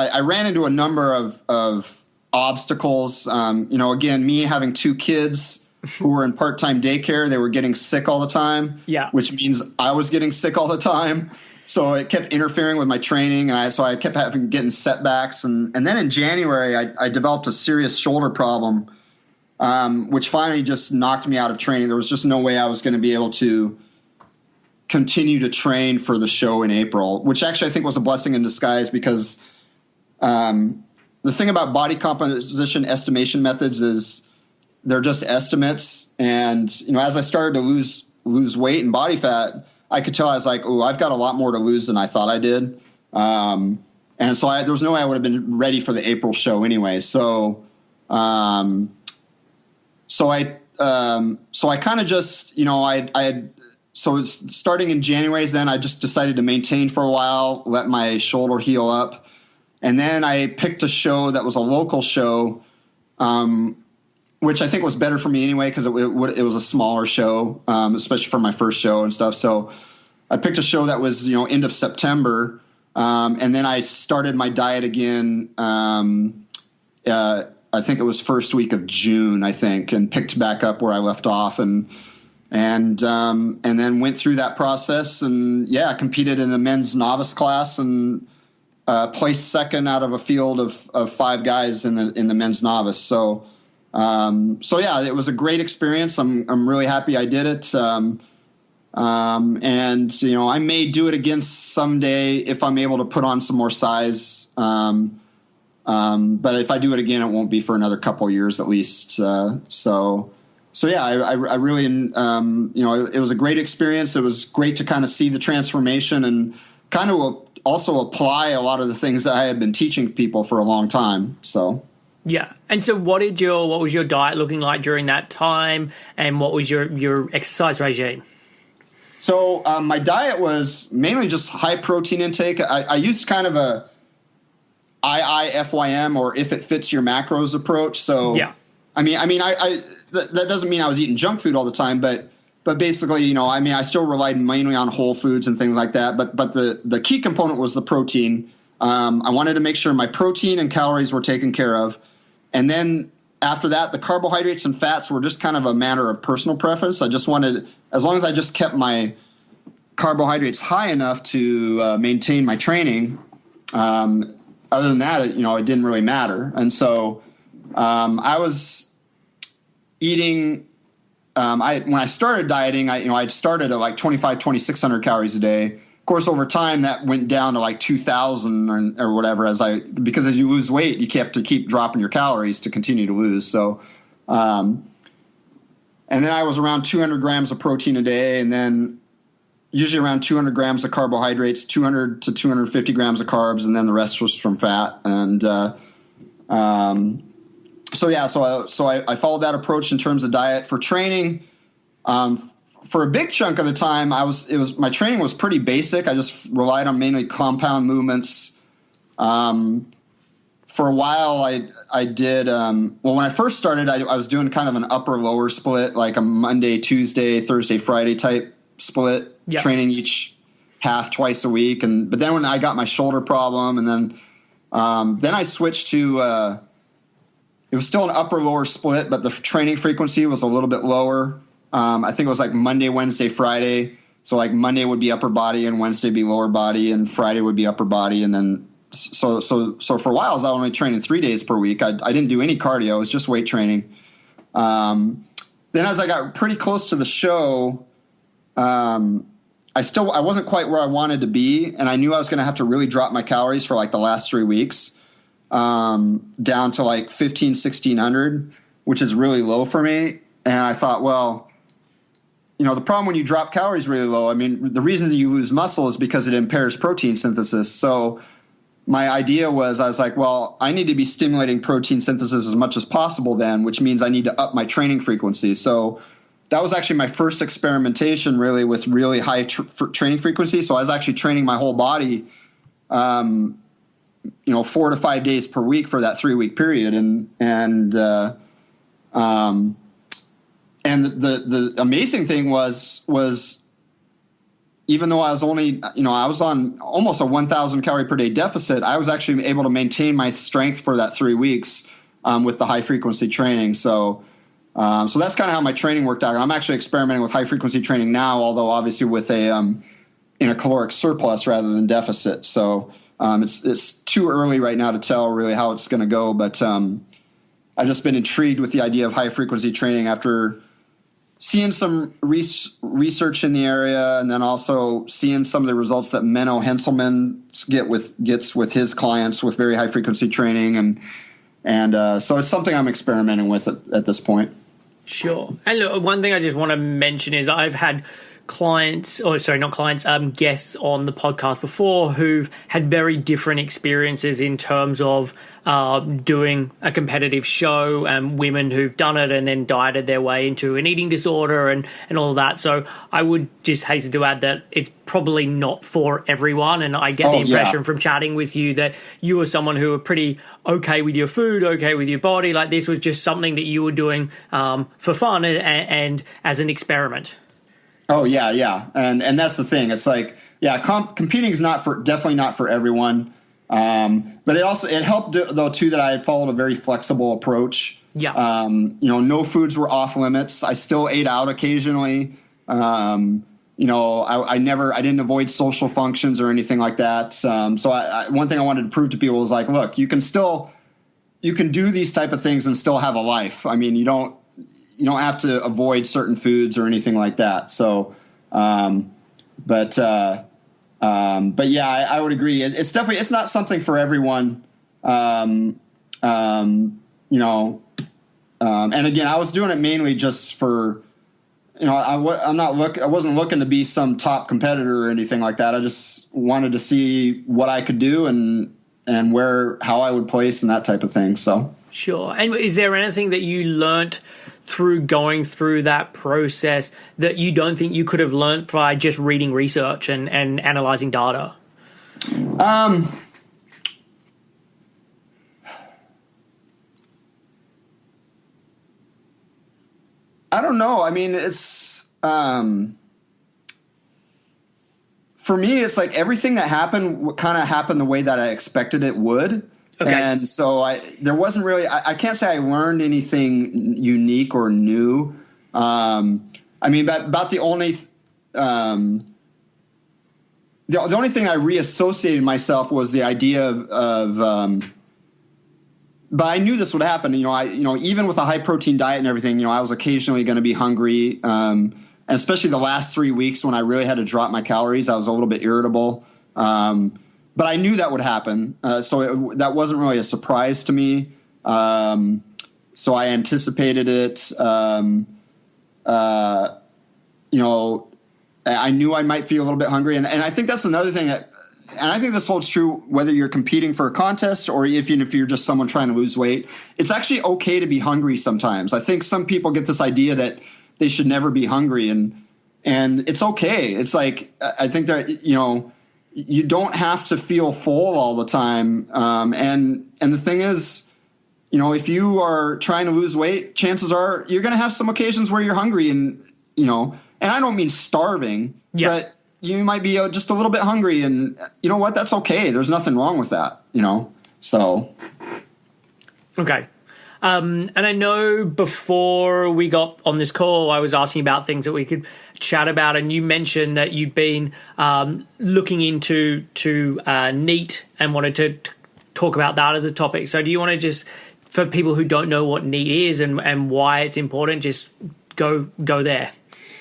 I ran into a number of obstacles. Again, me having 2 kids who were in part-time daycare, they were getting sick all the time, which means I was getting sick all the time. So it kept interfering with my training, and so I kept getting setbacks. And then in January, I developed a serious shoulder problem, which finally just knocked me out of training. There was just no way I was going to be able to continue to train for the show in April, which actually I think was a blessing in disguise, because the thing about body composition estimation methods is they're just estimates. And, as I started to lose weight and body fat, I could tell I was like, oh, I've got a lot more to lose than I thought I did. And so there was no way I would have been ready for the April show anyway. So I kind of just, so starting in January, then I just decided to maintain for a while, let my shoulder heal up. And then I picked a show that was a local show, which I think was better for me anyway, because it was a smaller show, especially for my first show and stuff. So I picked a show that was, end of September. And then I started my diet again. I think it was first week of June, I think, and picked back up where I left off, and then went through that process, and competed in the men's novice class, and placed second out of a field of 5 guys in the men's novice. So it was a great experience. I'm really happy I did it. I may do it again someday if I'm able to put on some more size. But if I do it again, it won't be for another couple of years at least. I really, it was a great experience. It was great to kind of see the transformation and kind of also apply a lot of the things that I had been teaching people for a long time. So. Yeah. And so what was your diet looking like during that time, and what was your exercise regime? So my diet was mainly just high protein intake. I used kind of a IIFYM, or if it fits your macros approach. So that doesn't mean I was eating junk food all the time, but basically, I still relied mainly on whole foods and things like that. But the key component was the protein. I wanted to make sure my protein and calories were taken care of. And then after that, the carbohydrates and fats were just kind of a matter of personal preference. I just wanted, as long as I just kept my carbohydrates high enough to maintain my training, other than that, it didn't really matter. And so I was eating, when I started dieting, I'd started at like 2,600 calories a day. Of course, over time, that went down to like 2,000 or whatever, because as you lose weight, you have to keep dropping your calories to continue to lose. So, and then I was around 200 grams of protein a day, and then usually around 200 grams of carbohydrates, 200 to 250 grams of carbs, and then the rest was from fat. And so I followed that approach in terms of diet. For training, for a big chunk of the time, my training was pretty basic. I just relied on mainly compound movements. For a while, I did. When I first started, I was doing kind of an upper-lower split, like a Monday, Tuesday, Thursday, Friday type split. Yep. Training each half twice a week. But then when I got my shoulder problem, and then I switched to it was still an upper lower split, but the training frequency was a little bit lower. I think it was like Monday, Wednesday, Friday. So like Monday would be upper body and Wednesday be lower body, and Friday would be upper body. And then so for a while I was only training 3 days per week. I didn't do any cardio. It was just weight training. Then as I got pretty close to the show, I wasn't quite where I wanted to be, and I knew I was going to have to really drop my calories for like the last 3 weeks, down to like 1,1600, which is really low for me. And I thought, well, the problem when you drop calories really low, I mean, the reason that you lose muscle is because it impairs protein synthesis. So my idea was, I was like, well, I need to be stimulating protein synthesis as much as possible then, which means I need to up my training frequency. So that was actually my first experimentation really with really high training frequency. So I was actually training my whole body, 4 to 5 days per week for that 3 week period. And the amazing thing was even though I was only, I was on almost a 1,000 calorie per day deficit, I was actually able to maintain my strength for that 3 weeks with the high frequency training. So that's kind of how my training worked out. I'm actually experimenting with high frequency training now, although obviously with in a caloric surplus rather than deficit. So it's too early right now to tell really how it's going to go. But I've just been intrigued with the idea of high frequency training after seeing some research in the area, and then also seeing some of the results that Menno Henselman gets with his clients with very high frequency training, and so it's something I'm experimenting with at this point. Sure. And look, one thing I just want to mention is I've had guests on the podcast before who've had very different experiences in terms of doing a competitive show, and women who've done it and then dieted their way into an eating disorder and all of that. So I would just hasten to add that it's probably not for everyone. And I get the impression from chatting with you that you were someone who were pretty okay with your food, okay with your body. Like this was just something that you were doing for fun and as an experiment. Oh yeah. And that's the thing. It's like, competing is definitely not for everyone. But it helped though too that I had followed a very flexible approach. Yeah. No foods were off limits. I still ate out occasionally. I didn't avoid social functions or anything like that. So one thing I wanted to prove to people was like, look, you can do these type of things and still have a life. I mean, you don't have to avoid certain foods or anything like that. So, but yeah, I would agree. It's not something for everyone. And again, I was doing it mainly just for, I wasn't looking to be some top competitor or anything like that. I just wanted to see what I could do and how I would place and that type of thing. So. Sure. And is there anything that you learnt through going through that process that you don't think you could have learnt by just reading research and analyzing data? I don't know. I mean, it's for me, it's like everything that happened kind of happened the way that I expected it would. Okay. And so there wasn't really, I can't say I learned anything unique or new. I mean, about the only thing I reassociated myself was the idea of but I knew this would happen. Even with a high protein diet and everything, I was occasionally going to be hungry. And especially the last 3 weeks when I really had to drop my calories, I was a little bit irritable. But I knew that would happen, so that wasn't really a surprise to me. So I anticipated it. I knew I might feel a little bit hungry, and I think that's another thing and I think this holds true whether you're competing for a contest or if you're just someone trying to lose weight. It's actually okay to be hungry sometimes. I think some people get this idea that they should never be hungry, and it's okay. It's like I think that you don't have to feel full all the time. And the thing is, if you are trying to lose weight, chances are you're going to have some occasions where you're hungry and I don't mean starving, but you might be just a little bit hungry, and you know what? That's okay. There's nothing wrong with that, so. Okay. And I know before we got on this call, I was asking about things that we could chat about, and you mentioned that you'd been looking into NEAT and wanted to talk about that as a topic. So do you want to just, for people who don't know what NEAT is and why it's important, just go there?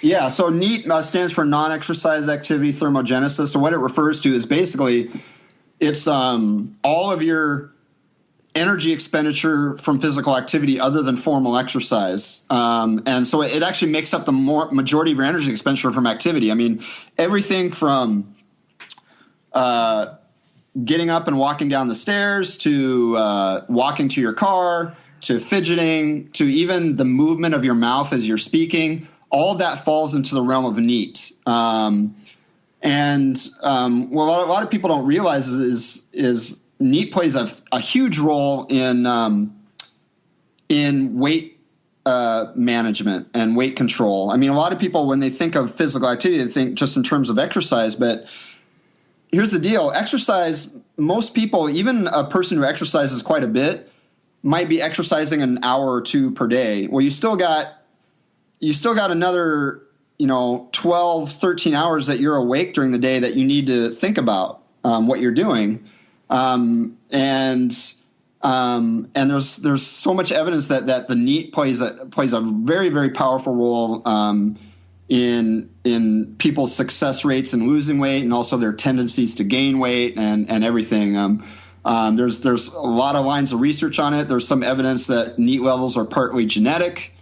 Yeah, so NEAT stands for non-exercise activity thermogenesis. So what it refers to is basically it's all of your energy expenditure from physical activity other than formal exercise. And so it actually makes up the majority of your energy expenditure from activity. I mean, everything from getting up and walking down the stairs to walking to your car to fidgeting to even the movement of your mouth as you're speaking. All of that falls into the realm of NEAT. What a lot of people don't realize is NEAT plays a huge role in weight management and weight control. I mean, a lot of people, when they think of physical activity, they think just in terms of exercise. But here's the deal. Exercise, most people, even a person who exercises quite a bit, might be exercising an hour or two per day. Well, you still got another 12, 13 hours that you're awake during the day that you need to think about what you're doing. And there's so much evidence that the NEAT plays a very, very powerful role in people's success rates in losing weight and also their tendencies to gain weight and everything. There's a lot of lines of research on it. There's some evidence that NEAT levels are partly genetic.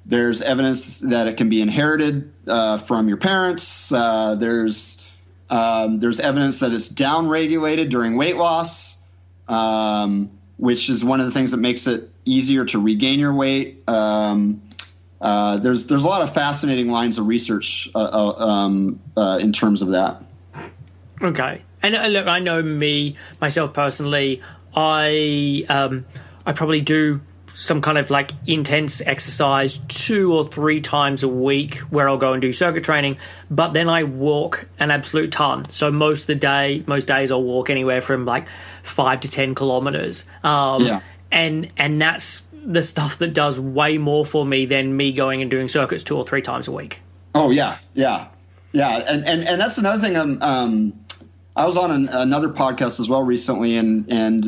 There's evidence that it can be inherited from your parents. There's evidence that it's downregulated during weight loss, which is one of the things that makes it easier to regain your weight. There's a lot of fascinating lines of research in terms of that. Okay, and look, I know myself personally, I probably do some kind of like intense exercise 2 or 3 times a week where I'll go and do circuit training, but then I walk an absolute ton. So most days I'll walk anywhere from like 5 to 10 kilometers. And that's the stuff that does way more for me than me going and doing circuits 2 or 3 times a week. Oh yeah. And that's another thing. I was on another podcast as well recently, and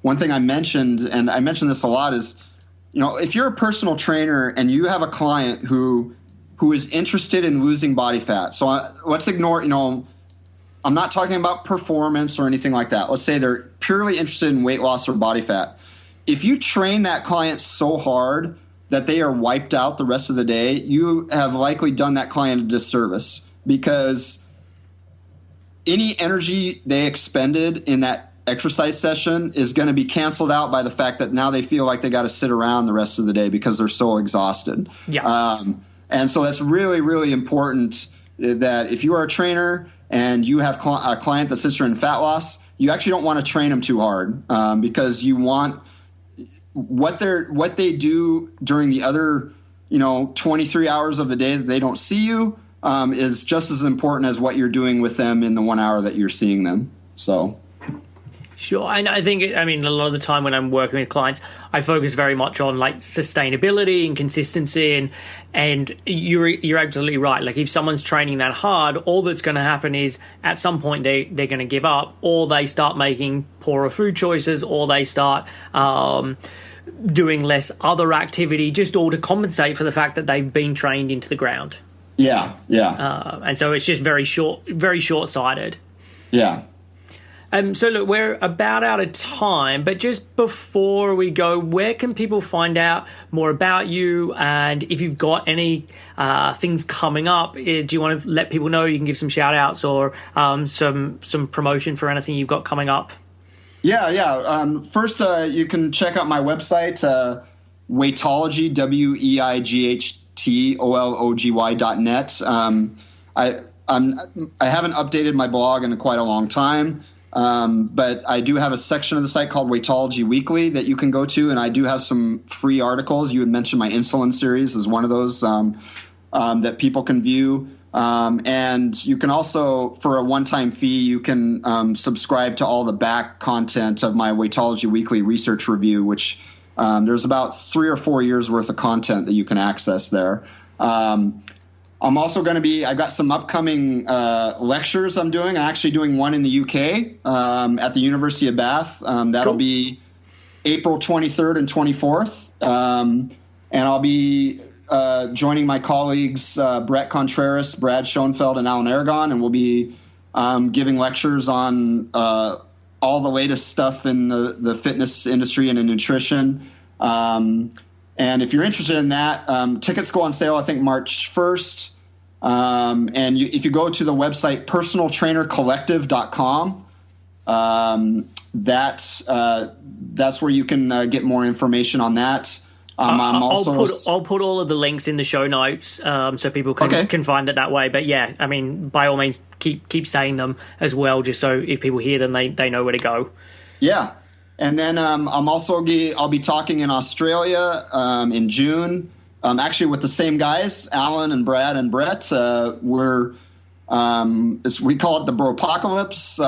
one thing I mentioned, and I mention this a lot, is, if you're a personal trainer and you have a client who is interested in losing body fat, so let's ignore, I'm not talking about performance or anything like that. Let's say they're purely interested in weight loss or body fat. If you train that client so hard that they are wiped out the rest of the day, you have likely done that client a disservice, because any energy they expended in that exercise session is going to be canceled out by the fact that now they feel like they got to sit around the rest of the day because they're so exhausted. Yeah. And so that's really, really important that if you are a trainer and you have a client that's interested in fat loss, you actually don't want to train them too hard, because you want what they do during the other 23 hours of the day that they don't see you is just as important as what you're doing with them in the 1 hour that you're seeing them. So. Sure, and I think, a lot of the time when I'm working with clients, I focus very much on like sustainability and consistency, and you're absolutely right. Like if someone's training that hard, all that's going to happen is at some point they're going to give up, or they start making poorer food choices, or they start doing less other activity, just all to compensate for the fact that they've been trained into the ground. Yeah. And so it's just very short-sighted. Yeah. So look, we're about out of time, but just before we go, where can people find out more about you? And if you've got any things coming up, do you want to let people know? You can give some shout outs or some promotion for anything you've got coming up. Yeah. First, you can check out my website, Weightology, WEIGHTOLOGY.net. I haven't updated my blog in quite a long time. But I do have a section of the site called Weightology Weekly that you can go to, and I do have some free articles. You had mentioned my insulin series is one of those that people can view. And you can also, for a one-time fee, you can subscribe to all the back content of my Weightology Weekly Research Review, which there's about 3 or 4 years worth of content that you can access there. I'm also going to I've got some upcoming lectures I'm doing. I'm actually doing one in the UK at the University of Bath. That'll be April 23rd and 24th. And I'll be joining my colleagues Brett Contreras, Brad Schoenfeld, and Alan Aragon, and we'll be giving lectures on all the latest stuff in the fitness industry and in nutrition. And if you're interested in that, tickets go on sale, I think, March 1st. And if you go to the website personaltrainercollective.com, that's where you can get more information on that. I'll put all of the links in the show notes so people can find it that way. But yeah, I mean, by all means, keep saying them as well, just so if people hear them, they know where to go. Yeah. And then I'll be talking in Australia in June, actually with the same guys, Alan and Brad and Brett. We call it the Bropocalypse.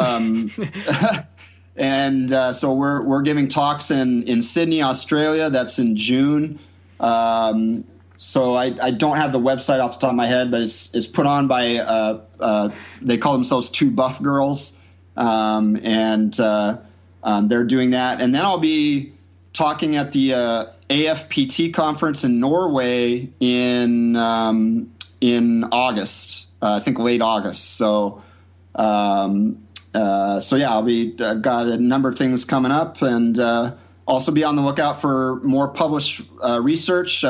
And so we're giving talks in Sydney, Australia. That's in June. So I don't have the website off the top of my head, but it's put on by they call themselves Two Buff Girls, and they're doing that. And then I'll be talking at the AFPT conference in Norway in August. I think late August. So yeah, I've got a number of things coming up, and also be on the lookout for more published research.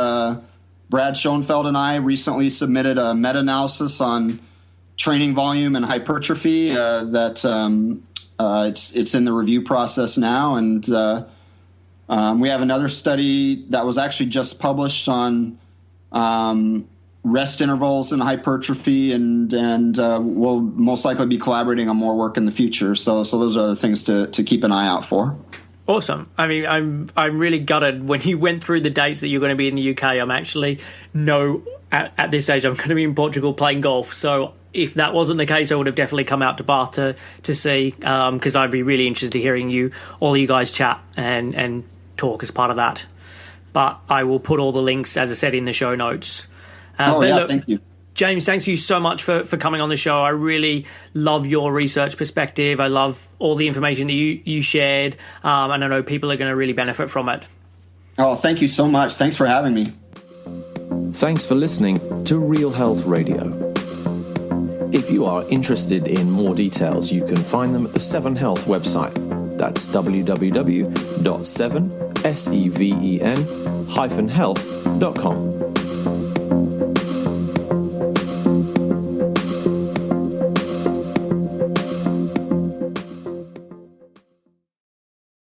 Brad Schoenfeld and I recently submitted a meta-analysis on training volume and hypertrophy that it's in the review process now, and we have another study that was actually just published on rest intervals and hypertrophy, and we'll most likely be collaborating on more work in the future. So those are the things to keep an eye out for. Awesome. I mean, I'm really gutted when you went through the dates that you're going to be in the UK. I'm actually at this age I'm going to be in Portugal playing golf. So if that wasn't the case, I would have definitely come out to Bath to see, because I'd be really interested in hearing all you guys chat and talk as part of that. But I will put all the links, as I said, in the show notes. Thank you. James, thanks you so much for coming on the show. I really love your research perspective. I love all the information that you shared, and I know people are going to really benefit from it. Oh, thank you so much. Thanks for having me. Thanks for listening to Real Health Radio. If you are interested in more details, you can find them at the 7 Health website. That's www.7health.com.